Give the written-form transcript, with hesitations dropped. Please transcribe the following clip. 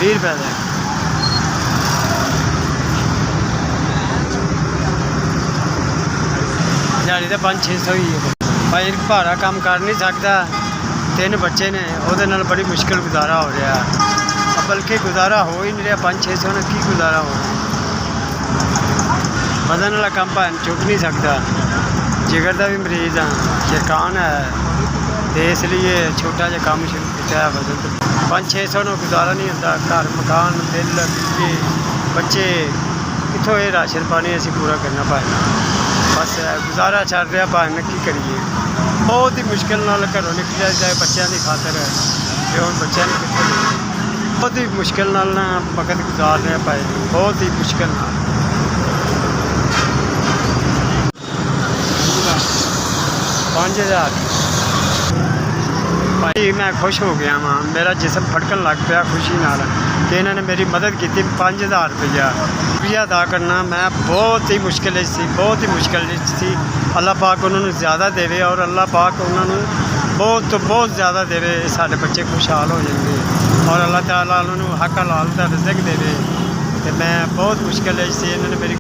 20 रुपए का दिहाड़ी तो 500-600 ही है भाई। भारा काम कर नहीं सकता, 3 बच्चे ने ਉਹਦੇ ਨਾਲ बड़ी मुश्किल गुजारा हो रहा है। बल्कि गुजारा हो ही नहीं रहा, 500-600 ने की गुजारा हो रहा। वजन वाला काम भाई चुक नहीं सकता, जिगर का भी मरीज़ हाँ, शरकान है तो इसलिए छोटा जहा काम शुरू किया है। वजन 500-600 ने गुजारा नहीं होता। घर मकान बिल बिजली बच्चे कितों ये राशन पानी असी पूरा करना भाई। बस गुजारा चल रहा भाई ने की करिए। बहुत ही मुश्किल नाल घरों निकलिया जाए बच्चों की खातर, कि हम बच्चों ने कितने बहुत ही मुश्किल नाल ना वक्त गुजार रहे भाई, बहुत ही मुश्किल नाल। 5000 भाई मैं खुश हो गया वहाँ, मेरा जिसम फड़कन लग पाया खुशी नाल कि इन्होंने मेरी मदद की। 5000 रुपया शुक्रिया अदा करना मैं बहुत ही मुश्किल सी, बहुत ही मुश्किल सी। अल्लाह पाक उन्होंने ज़्यादा देवे और अल्लाह पाक उन्होंने बहुत तो बहुत ज़्यादा देवे, साढ़े बच्चे खुशहाल हो जाएंगे और अल्लाह ताला उन्होंने हक हलाल का रिज़्क देवे। तो मैं बहुत मुश्किल सी, इन्होंने मेरी